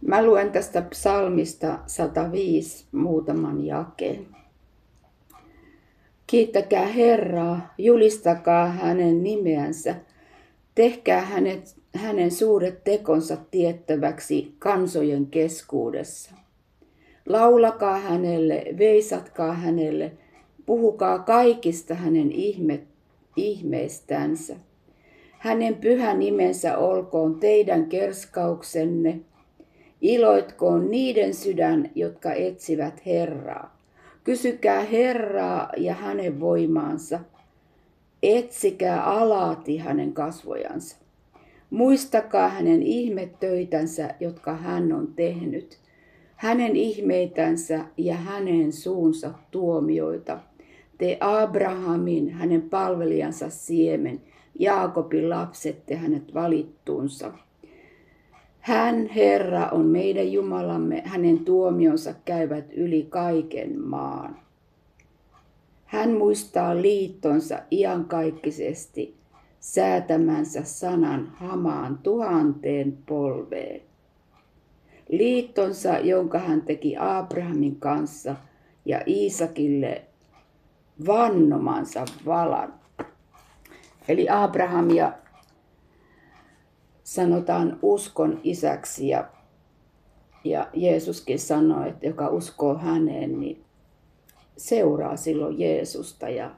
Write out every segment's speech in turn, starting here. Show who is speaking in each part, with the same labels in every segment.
Speaker 1: Mä luen tästä psalmista 105 muutaman jakeen. Kiittäkää Herraa, julistakaa hänen nimeänsä, tehkää hänen suuret tekonsa tiettäväksi kansojen keskuudessa. Laulakaa hänelle, veisatkaa hänelle, puhukaa kaikista hänen ihmeistänsä. Hänen pyhä nimensä olkoon teidän kerskauksenne, iloitkoon niiden sydän, jotka etsivät Herraa. Kysykää Herraa ja hänen voimaansa, etsikää alati hänen kasvojansa. Muistakaa hänen ihmetöitänsä, jotka hän on tehnyt, hänen ihmeitänsä ja hänen suunsa tuomioita. Te Abrahamin, hänen palvelijansa siemen, Jaakobin lapset ja hänet valittuunsa. Hän, Herra, on meidän Jumalamme, hänen tuomionsa käyvät yli kaiken maan. Hän muistaa liittonsa iankaikkisesti, säätämänsä sanan hamaan 1000 polveen. Liittonsa, jonka hän teki Abrahamin kanssa ja Iisakille vannomansa valan. Eli Abrahamia sanotaan uskon isäksi ja Jeesuskin sanoi, että joka uskoo häneen, niin seuraa silloin Jeesusta. Ja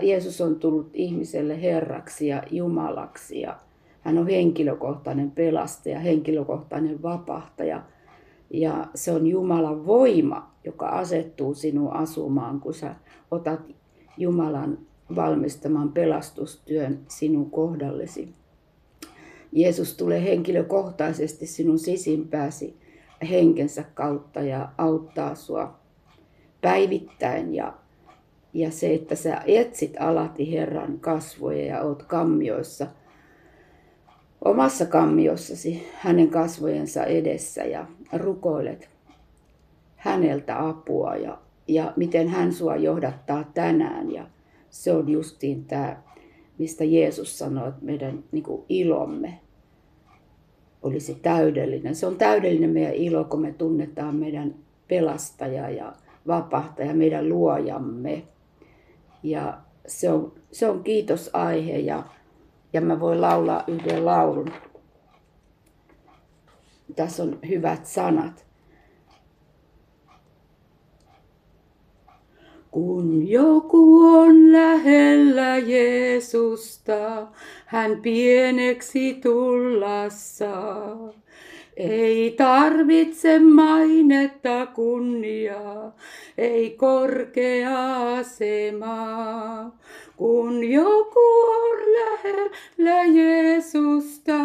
Speaker 1: Jeesus on tullut ihmiselle Herraksi ja Jumalaksi ja hän on henkilökohtainen pelastaja, henkilökohtainen vapahtaja. Ja se on Jumalan voima, joka asettuu sinun asumaan, kun sä otat Jumalan valmistaman pelastustyön sinun kohdallesi. Jeesus tulee henkilökohtaisesti sinun sisimpääsi henkensä kautta ja auttaa sua päivittäin. Ja se, että sä etsit alati Herran kasvoja ja oot kammioissa, omassa kammiossasi hänen kasvojensa edessä ja rukoilet häneltä apua ja miten hän sua johdattaa tänään. Ja se on justiin tämä, mistä Jeesus sanoi, että meidän ilomme olisi täydellinen. Se on täydellinen meidän ilo, kun me tunnetaan meidän pelastaja ja vapahtaja, meidän luojamme. Ja se on kiitosaihe ja mä voin laulaa yhden laulun. Tässä on hyvät sanat. Kun joku on lähellä Jeesusta, hän pieneksi tulla saa. Ei tarvitse mainetta kunniaa, ei korkeaa asemaa. Kun joku on lähellä Jeesusta,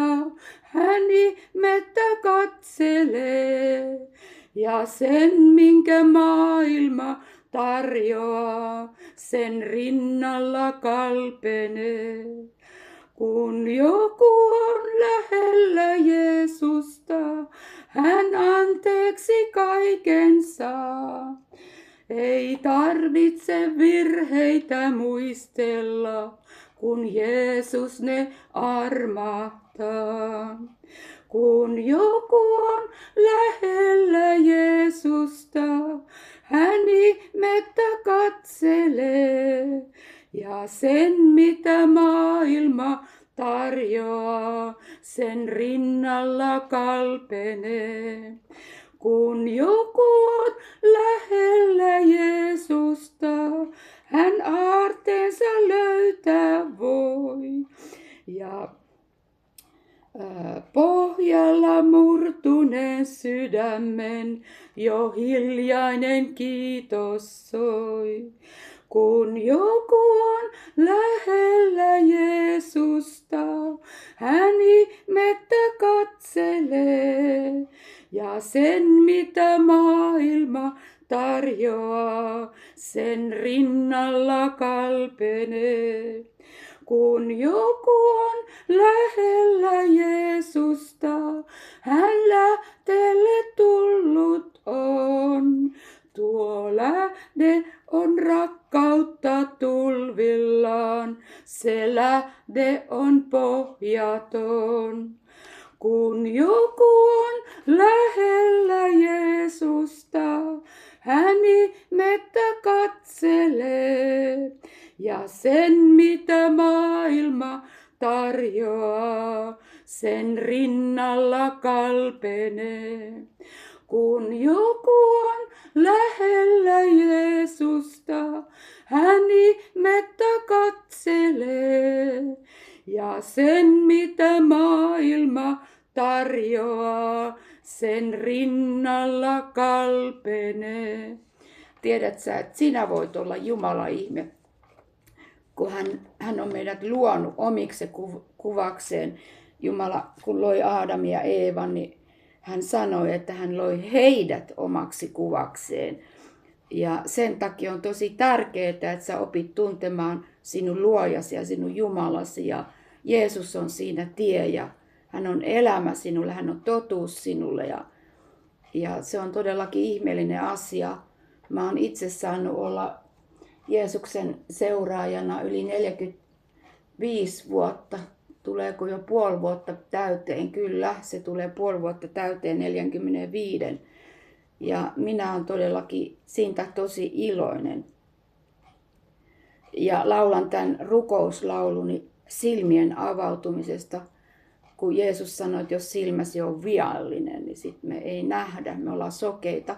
Speaker 1: hän ihmettä katselee ja sen minkä maailma tarjoaa, sen rinnalla kalpenee. Kun joku on lähellä Jeesusta, hän anteeksi kaiken saa. Ei tarvitse virheitä muistella, kun Jeesus ne armahtaa. Kun joku on lähellä Jeesusta, hän ihmettä katselee ja sen mitä maailma tarjoaa, sen rinnalla kalpenee. Kun joku on lähellä Jeesusta, hän aarteensa löytää voi. Ja pohjalla murtuneen sydämen jo hiljainen kiitos soi. Kun joku on lähellä Jeesusta, hän ihmettä katselee ja sen mitä maailma tarjoaa, sen rinnalla kalpenee. Kun joku on lähellä Jeesusta, hän lähteelle tullut on. Tuo lähde on rakkautta tulvillaan, se lähde on pohjaton. Kun joku on lähellä sen mitä maailma tarjoaa, sen rinnalla kalpenee. Kun joku on lähellä Jeesusta, hän ihmettä katselee. Ja sen mitä maailma tarjoaa, sen rinnalla kalpenee. Tiedät sä, että sinä voit olla Jumala ihme, kun hän on meidät luonut omiksi kuvakseen. Jumala, kun loi Aadam ja Eevan, niin hän sanoi, että hän loi heidät omaksi kuvakseen. Ja sen takia on tosi tärkeää, että sä opit tuntemaan sinun luojasi ja sinun Jumalasi. Ja Jeesus on siinä tie ja hän on elämä sinulle, hän on totuus sinulle. Ja se on todellakin ihmeellinen asia. Mä oon itse saanut olla Jeesuksen seuraajana yli 45 vuotta. Tuleeko jo puoli vuotta täyteen? Kyllä, se tulee puoli vuotta täyteen 45. Ja minä olen todellakin siitä tosi iloinen. Ja laulan tämän rukouslauluni silmien avautumisesta, kun Jeesus sanoi, että jos silmäsi on viallinen, niin sitten me ei nähdä, me ollaan sokeita.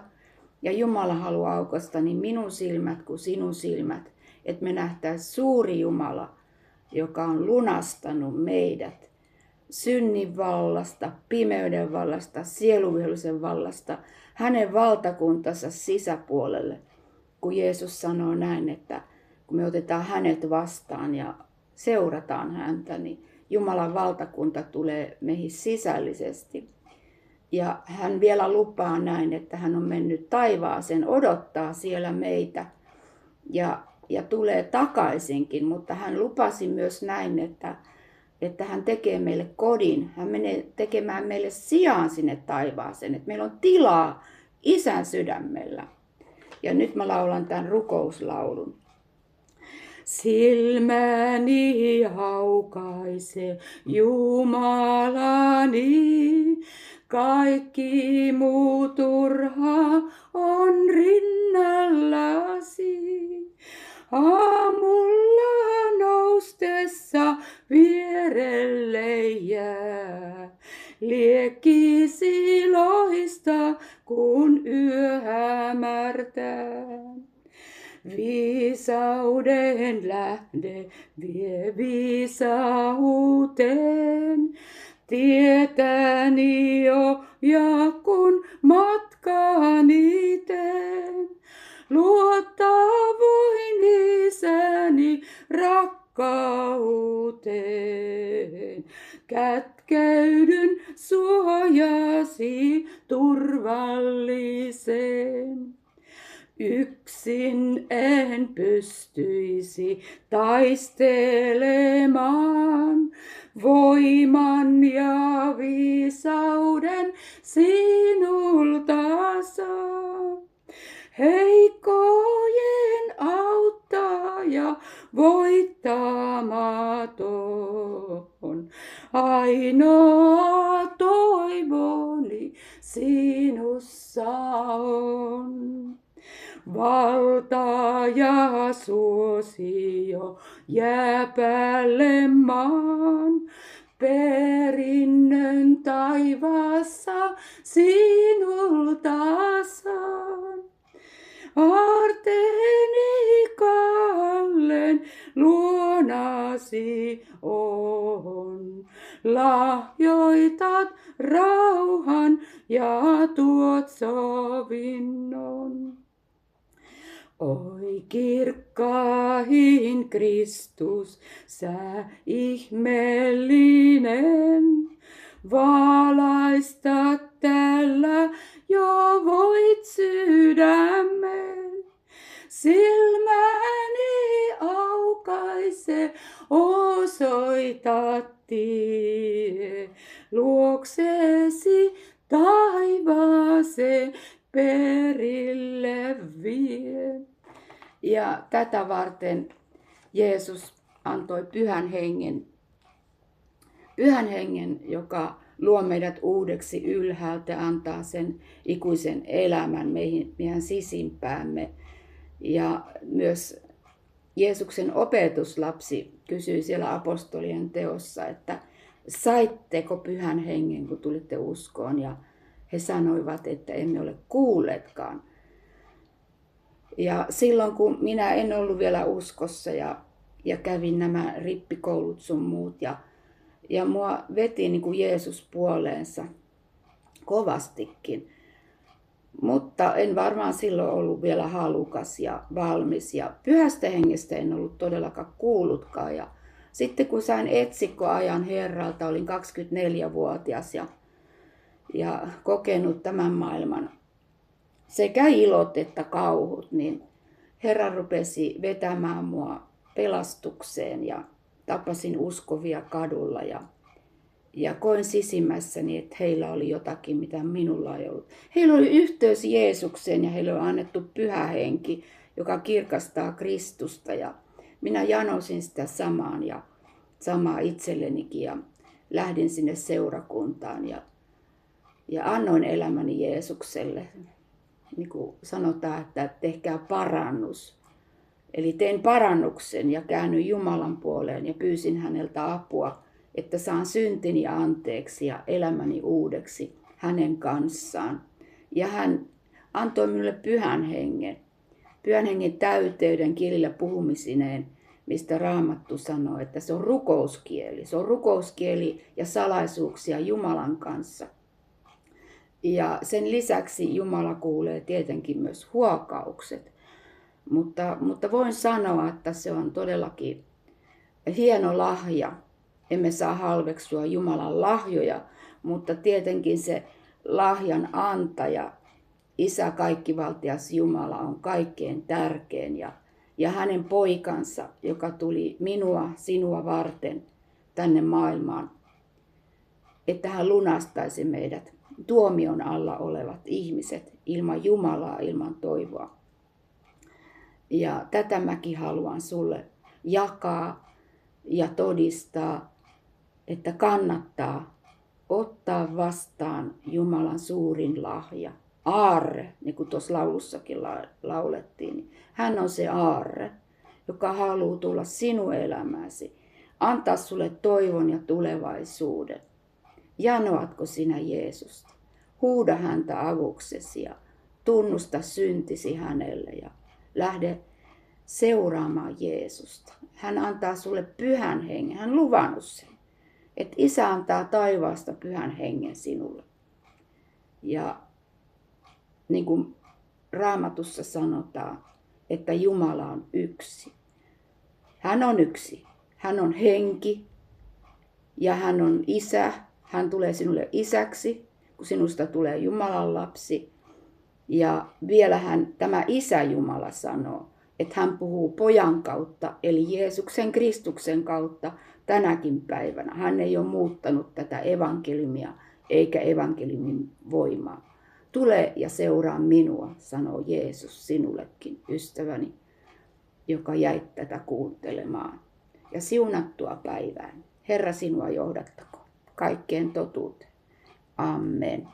Speaker 1: Ja Jumala haluaa aukaista niin minun silmät kuin sinun silmät, että me nähtäisiin suuri Jumala, joka on lunastanut meidät synnin vallasta, pimeyden vallasta, sieluvihollisen vallasta, hänen valtakuntansa sisäpuolelle. Kun Jeesus sanoo näin, että kun me otetaan hänet vastaan ja seurataan häntä, niin Jumalan valtakunta tulee meihin sisällisesti. Ja hän vielä lupaa näin, että hän on mennyt taivaaseen, odottaa siellä meitä ja tulee takaisinkin. Mutta hän lupasi myös näin, että hän tekee meille kodin. Hän menee tekemään meille sijaan sinne taivaaseen. Että meillä on tilaa Isän sydämellä. Ja nyt mä laulan tämän rukouslaulun. Silmäni haukaise Jumalani, kaikki muu turha on rinnallasi. Aamulla noustessa vierelle jää, liekkisi lohista kun yö hämärtää. Viisauden lähde vie viisauteen, tietäni jo ja kun matkaani teen. Luottaa voin Isäni rakkauteen, kätkeydyn suojasi turvalliseen. Yksin en pystyisi taistelemaan, voiman ja viisauden sinulta saan. Heikkojen auttaja voittamaton, ainoa toivoni sinussa on. Valta ja suosio jääpäälle maan, perinnön taivaassa sinulta saan. Aarteeni kallen luonasi on, lahjoitat rauhan ja tuot sovinnon. Oi kirkkain Kristus, sä ihmeellinen, valaista tällä jo voit sydämen. Silmäni aukaise, osoitat tie, luoksesi taivaaseen perille vie. Ja tätä varten Jeesus antoi Pyhän Hengen, joka luo meidät uudeksi ylhäältä ja antaa sen ikuisen elämän meidän sisimpäämme. Ja myös Jeesuksen opetuslapsi kysyi siellä apostolien teossa, että saitteko Pyhän Hengen, kun tulitte uskoon? Ja he sanoivat, että emme ole kuulleetkaan. Ja silloin kun minä en ollut vielä uskossa ja kävin nämä rippikoulut sun muut ja mua veti niin kuin Jeesus puoleensa kovastikin. Mutta en varmaan silloin ollut vielä halukas ja valmis ja Pyhästä Hengestä en ollut todellakaan kuullutkaan. Ja sitten kun sain etsikkoajan Herralta, olin 24-vuotias ja kokenut tämän maailman sekä ilot että kauhut, niin Herra rupesi vetämään mua pelastukseen ja tapasin uskovia kadulla ja koin sisimmässäni, että heillä oli jotakin, mitä minulla ei ollut. Heillä oli yhteys Jeesukseen ja heille on annettu Pyhä Henki, joka kirkastaa Kristusta. Ja minä janosin sitä samaa itsellenikin ja lähdin sinne seurakuntaan ja annoin elämäni Jeesukselle. Niin kuin sanotaan, että tehkää parannus. Eli tein parannuksen ja käännyin Jumalan puoleen ja pyysin häneltä apua, että saan syntini anteeksi ja elämäni uudeksi hänen kanssaan. Ja hän antoi minulle Pyhän Hengen täyteyden kielillä puhumisineen, mistä Raamattu sanoo, että se on rukouskieli. Se on rukouskieli ja salaisuuksia Jumalan kanssa. Ja sen lisäksi Jumala kuulee tietenkin myös huokaukset. Mutta voin sanoa, että se on todellakin hieno lahja. Emme saa halveksua Jumalan lahjoja, mutta tietenkin se lahjan antaja, Isä kaikkivaltias Jumala, on kaikkein tärkein. Ja hänen poikansa, joka tuli sinua varten tänne maailmaan, että hän lunastaisi meidät tuomion alla olevat ihmiset ilman Jumalaa, ilman toivoa. Ja tätä mäkin haluan sulle jakaa ja todistaa, että kannattaa ottaa vastaan Jumalan suurin lahja. Aarre, niin kuin tuossa laulussakin laulettiin. Hän on se aarre, joka haluaa tulla sinun elämääsi, antaa sulle toivon ja tulevaisuuden. Janoatko sinä Jeesusta? Huuda häntä avuksesi ja tunnusta syntisi hänelle ja lähde seuraamaan Jeesusta. Hän antaa sulle Pyhän Hengen. Hän on luvannut sen, että Isä antaa taivaasta Pyhän Hengen sinulle. Ja niin kuin Raamatussa sanotaan, että Jumala on yksi. Hän on yksi. Hän on henki ja hän on Isä. Hän tulee sinulle isäksi, kun sinusta tulee Jumalan lapsi. Ja vielä tämä Isä Jumala sanoo, että hän puhuu pojan kautta, eli Jeesuksen Kristuksen kautta tänäkin päivänä. Hän ei ole muuttanut tätä evankeliumia eikä evankeliumin voimaa. Tule ja seuraa minua, sanoo Jeesus sinullekin, ystäväni, joka jäit tätä kuuntelemaan. Ja siunattua päivään. Herra sinua johdattako kaikkeen totuuteen. Amen.